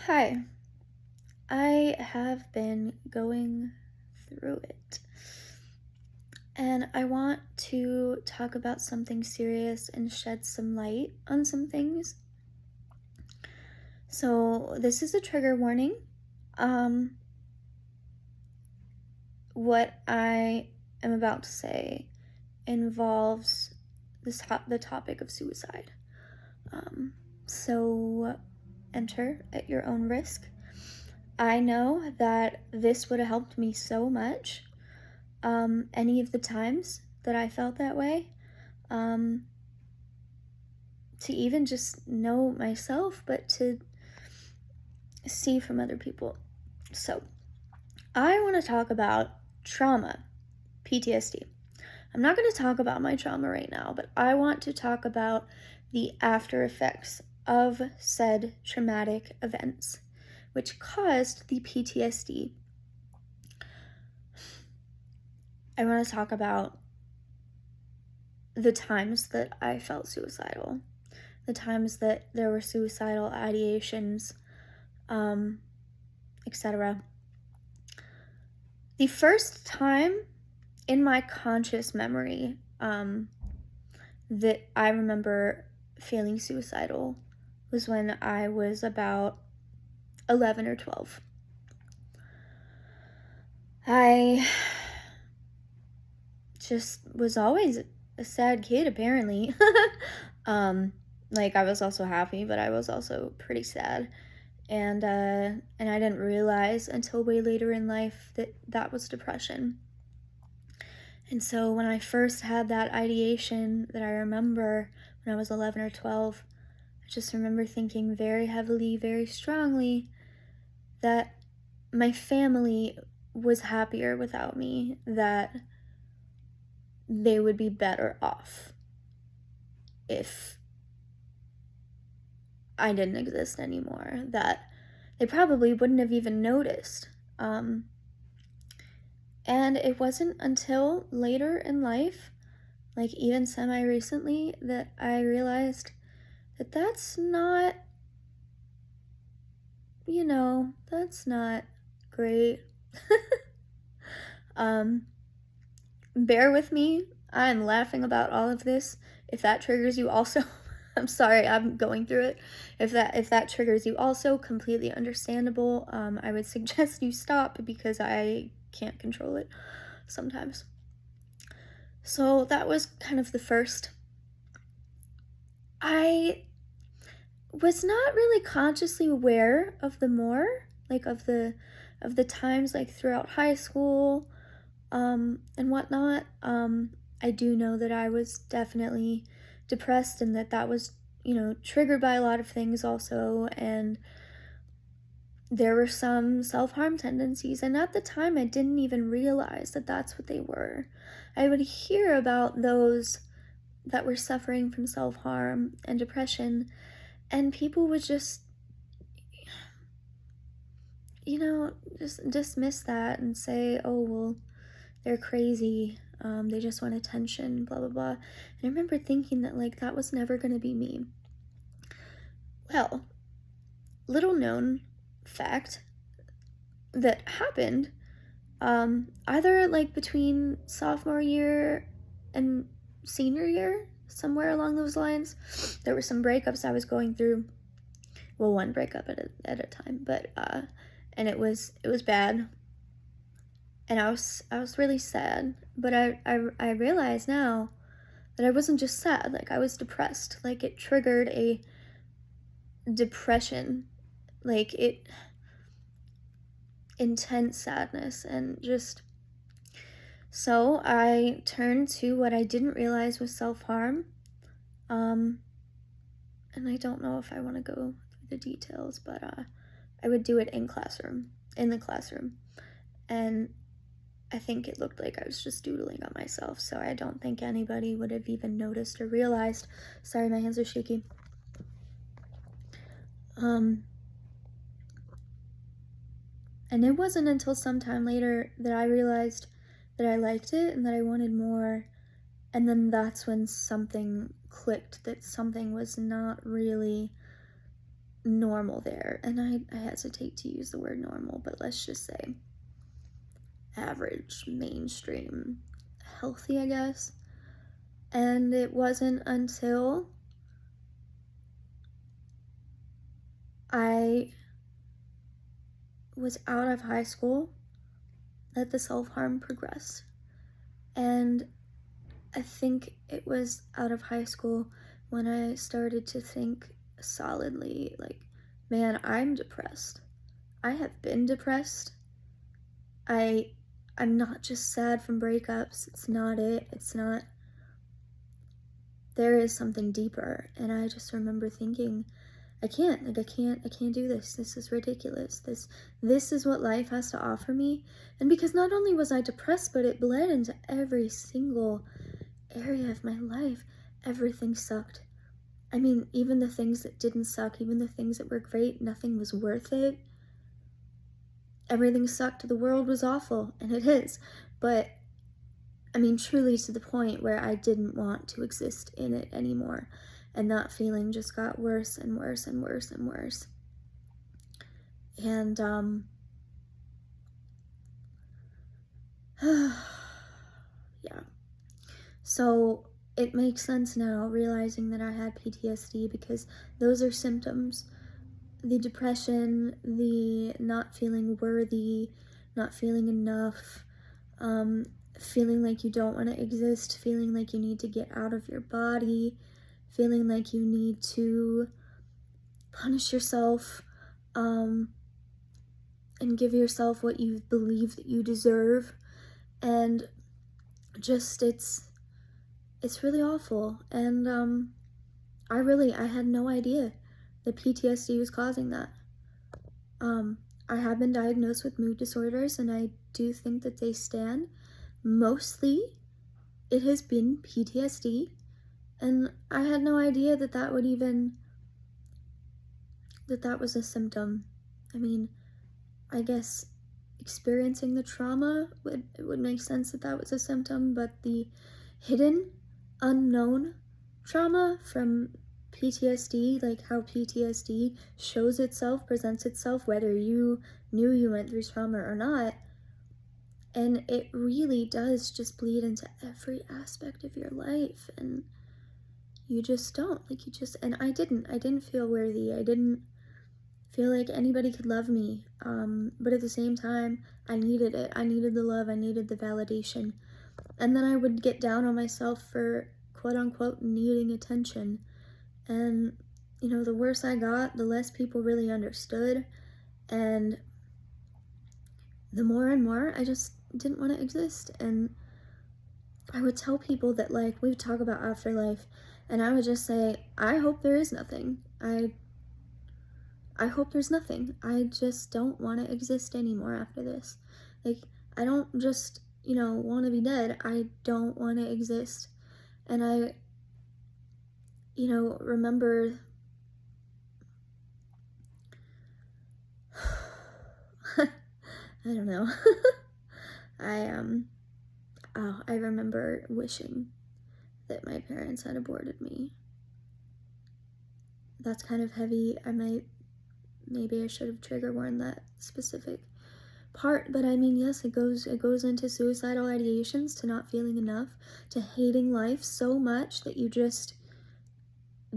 Hi, I have been going through it, and I want to talk about something serious and shed some light on some things. So, this is a trigger warning. Um, what I am about to say involves the topic of suicide. Um, so, enter at your own risk. I know that this would have helped me so much any of the times that I felt that way, um, to even just know myself, but to see from other people. So, I want to talk about trauma, PTSD. I'm not going to talk about my trauma right now, but I want to talk about the after effects of said traumatic events, which caused the PTSD. I want to talk about the times that I felt suicidal, the times that there were suicidal ideations, etc. The first time in my conscious memory that I remember feeling suicidal was when I was about 11 or 12. I just was always a sad kid, apparently. I was also happy, but I was also pretty sad. And I didn't realize until way later in life that that was depression. And so when I first had that ideation that I remember when I was 11 or 12, I just remember thinking very heavily, very strongly that my family was happier without me, that they would be better off if I didn't exist anymore, that they probably wouldn't have even noticed. And it wasn't until later in life, like even semi-recently, that I realized that that's not, that's not great. Bear with me. I'm laughing about all of this. If that triggers you also, I'm sorry, I'm going through it. If that triggers you also, completely understandable. I would suggest you stop because I can't control it sometimes. So that was kind of the first. I was not really consciously aware of the more, like of the times like throughout high school and whatnot. I do know that I was definitely depressed and that was, triggered by a lot of things also, and there were some self-harm tendencies, and at the time I didn't even realize that that's what they were. I would hear about those that were suffering from self-harm and depression, and people would just just dismiss that and say, oh, well, they're crazy, they just want attention, blah, blah, blah. And I remember thinking that, like, that was never going to be me. Well, little known fact that happened, either, like, between sophomore year and senior year, somewhere along those lines, there were some breakups I was going through. Well, one breakup at a time, but, and it was bad. And I was really sad, but I realize now that I wasn't just sad, like I was depressed. Like it triggered a depression, like intense sadness, and just so I turned to what I didn't realize was self-harm. And I don't know if I want to go through the details, but I would do it in the classroom. And I think it looked like I was just doodling on myself, so I don't think anybody would have even noticed or realized. Sorry, my hands are shaky. And it wasn't until sometime later that I realized that I liked it and that I wanted more, and then that's when something clicked, that something was not really normal there. And I hesitate to use the word normal, but let's just say average, mainstream, healthy, I guess. And it wasn't until I was out of high school that the self-harm progressed. And I think it was out of high school when I started to think solidly, like, man, I'm depressed. I have been depressed. I'm not just sad from breakups. It's not it. It's not. There is something deeper. And I just remember thinking, I can't do this. This is ridiculous. This is what life has to offer me. And because not only was I depressed, but it bled into every single area of my life. Everything sucked. I mean, even the things that didn't suck, even the things that were great, nothing was worth it. Everything sucked. The world was awful, and it is. But, I mean, truly to the point where I didn't want to exist in it anymore. And that feeling just got worse and worse and worse and worse. And, yeah. So it makes sense now, realizing that I had PTSD, because those are symptoms. The depression, the not feeling worthy, not feeling enough, feeling like you don't want to exist, feeling like you need to get out of your body, feeling like you need to punish yourself, and give yourself what you believe that you deserve. And just, it's really awful. And I had no idea that PTSD was causing that. I have been diagnosed with mood disorders, and I do think that they stand. Mostly, it has been PTSD, and I had no idea that that was a symptom. I mean, I guess experiencing the trauma would make sense that that was a symptom, but the hidden, unknown trauma from PTSD, like how PTSD shows itself, presents itself, whether you knew you went through trauma or not, and it really does just bleed into every aspect of your life, and you just don't, and I didn't feel worthy. I didn't feel like anybody could love me, but at the same time, I needed it. I needed the love. I needed the validation. And then I would get down on myself for quote-unquote needing attention. And, the worse I got, the less people really understood. And the more and more, I just didn't want to exist. And I would tell people that, like, we would talk about afterlife, and I would just say, I hope there is nothing. I hope there's nothing. I just don't want to exist anymore after this. Like, I don't just, want to be dead. I don't want to exist. And I, remember I don't know. I remember wishing that my parents had aborted me. That's kind of heavy. Maybe I should have trigger warned that specific part, but I mean, yes, it goes into suicidal ideations, to not feeling enough, to hating life so much that you just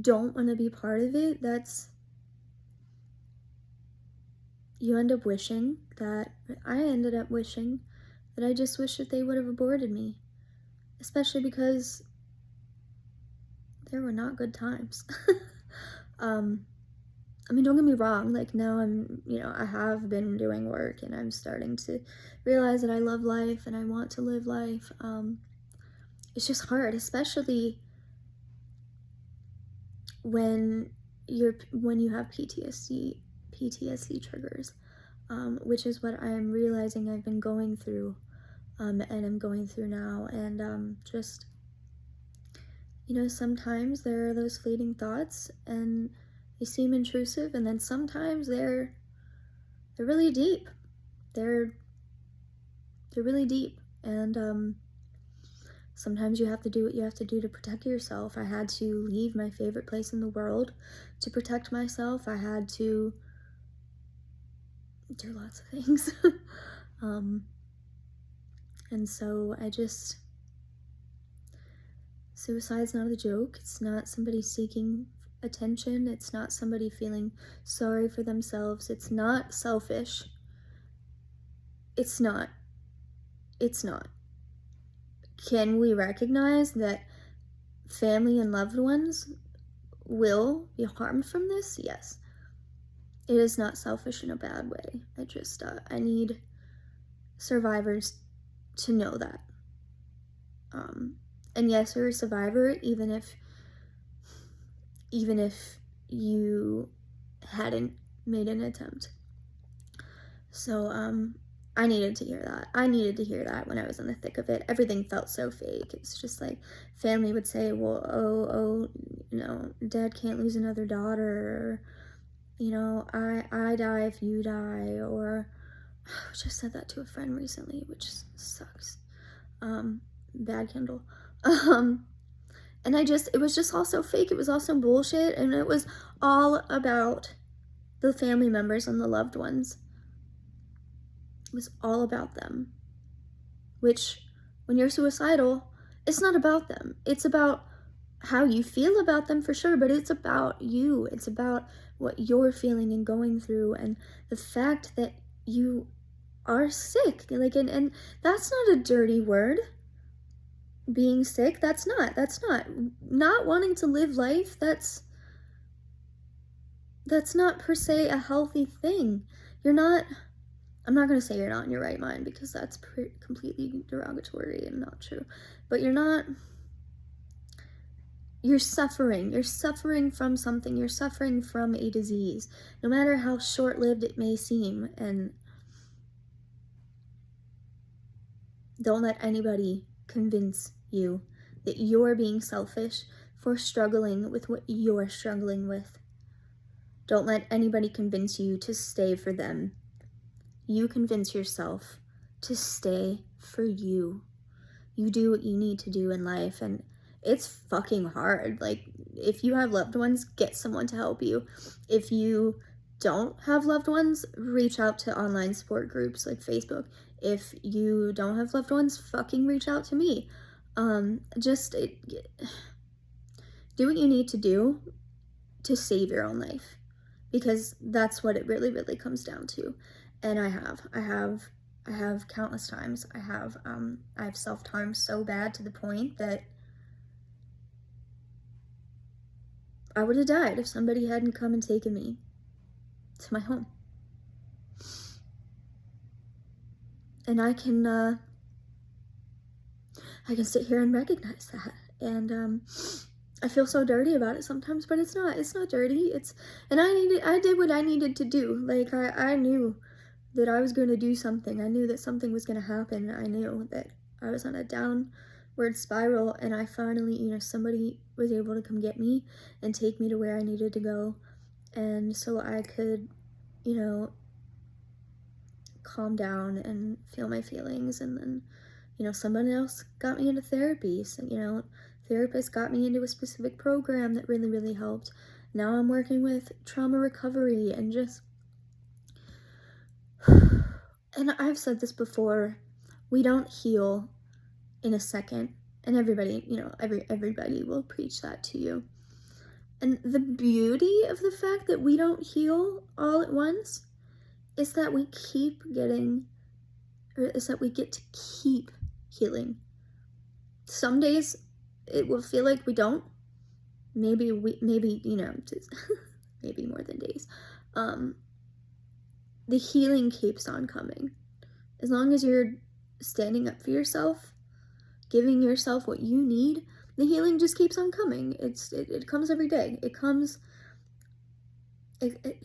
don't want to be part of it. You end up wishing that, I ended up wishing that I just wish that they would have aborted me, especially because there were not good times. I mean, don't get me wrong, like, now I have been doing work, and I'm starting to realize that I love life and I want to live life. It's just hard, especially when you have PTSD triggers, which is what I'm realizing I've been going through, and I'm going through now. And just, sometimes there are those fleeting thoughts, and they seem intrusive, and then sometimes they're really deep. They're really deep. And Sometimes you have to do what you have to do to protect yourself. I had to leave my favorite place in the world to protect myself. I had to do lots of things. And so suicide's not a joke. It's not somebody seeking attention. It's not somebody feeling sorry for themselves. It's not selfish. It's not. Can we recognize that family and loved ones will be harmed from this? Yes. It is not selfish in a bad way. I need survivors to know that. And yes, you're a survivor, even if you hadn't made an attempt. So, I needed to hear that. I needed to hear that when I was in the thick of it. Everything felt so fake. It's just like family would say, well, dad can't lose another daughter, or, I die if you die, or I just said that to a friend recently, which sucks. Bad Kindle. And it was just all so fake. It was all so bullshit, and it was all about the family members and the loved ones. It was all about them. Which, when you're suicidal, it's not about them. It's about how you feel about them for sure, but it's about you. It's about what you're feeling and going through, and the fact that you are sick. Like, and that's not a dirty word. Being sick, that's not wanting to live life. That's not per se a healthy thing. I'm not going to say you're not in your right mind, because that's completely derogatory and not true. But you're suffering from something. You're suffering from a disease, no matter how short-lived it may seem. And don't let anybody convince you that you're being selfish for struggling with what you're struggling with. Don't let anybody convince you to stay for them. You convince yourself to stay for you. You do what you need to do in life, and it's fucking hard. Like, if you have loved ones, get someone to help you. If you don't have loved ones, reach out to online support groups like Facebook. If you don't have loved ones, fucking reach out to me. Do what you need to do to save your own life, because that's what it really, really comes down to. And I have countless times. I have self-harmed so bad to the point that I would have died if somebody hadn't come and taken me to my home. And I can sit here and recognize that. And I feel so dirty about it sometimes, but it's not dirty. I did what I needed to do. Like, I knew that I was going to do something. I knew that something was going to happen. I knew that I was on a downward spiral, and I finally, somebody was able to come get me and take me to where I needed to go. And so I could, calm down and feel my feelings. And then, someone else got me into therapy. So, therapist got me into a specific program that really, really helped. Now I'm working with trauma recovery and just... And I've said this before, we don't heal in a second. And everybody, everybody will preach that to you. And the beauty of the fact that we don't heal all at once is that we get to keep healing. Some days it will feel like we don't. Maybe maybe more than days. The healing keeps on coming. As long as you're standing up for yourself, giving yourself what you need, the healing just keeps on coming. It comes every day. It comes. It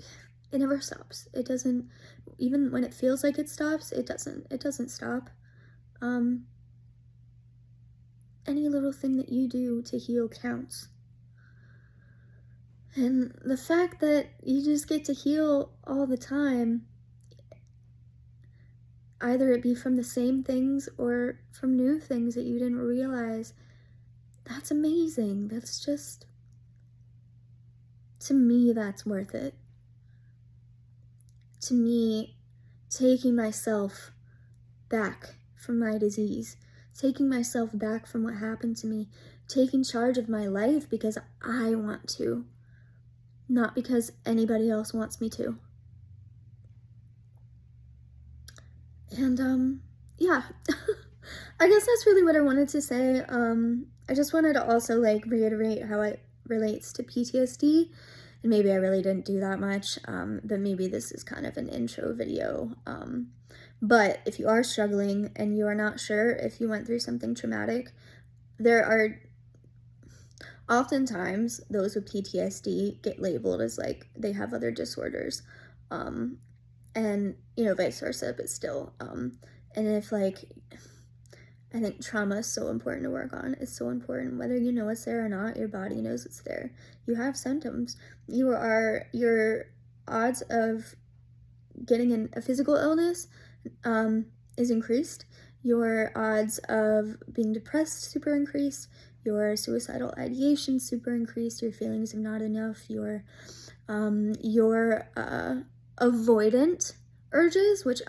never stops. It doesn't. Even when it feels like it stops, it doesn't. It doesn't stop. Any little thing that you do to heal counts. And the fact that you just get to heal all the time, either it be from the same things or from new things that you didn't realize. That's amazing. That's just, to me, that's worth it. To me, taking myself back from my disease, taking myself back from what happened to me, taking charge of my life because I want to, not because anybody else wants me to. And yeah, I guess that's really what I wanted to say. I just wanted to also like reiterate how it relates to PTSD, and maybe I really didn't do that much, but maybe this is kind of an intro video. But if you are struggling and you are not sure if you went through something traumatic, there are oftentimes those with PTSD get labeled as like they have other disorders, and you know, vice versa, but still, and if like, I think trauma is so important to work on. It's so important. Whether you know it's there or not, your body knows it's there. You have symptoms. Your odds of getting a physical illness is increased. Your odds of being depressed super increased. Your suicidal ideation super increased. Your feelings of not enough. Your avoidant urges, which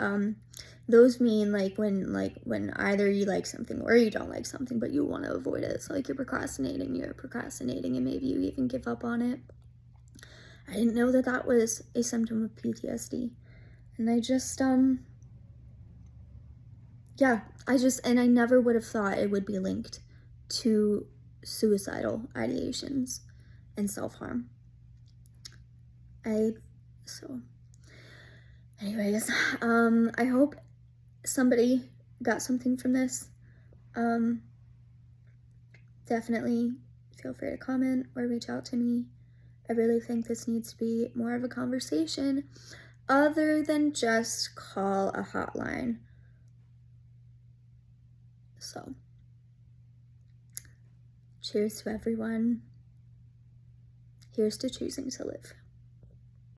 those mean like when either you like something or you don't like something, but you want to avoid it. So like you're procrastinating, and maybe you even give up on it. I didn't know that that was a symptom of PTSD. And I just, yeah, and I never would have thought it would be linked to suicidal ideations and self-harm. So anyways, I hope somebody got something from this. Definitely feel free to comment or reach out to me. I really think this needs to be more of a conversation other than just call a hotline. So, cheers to everyone. Here's to choosing to live.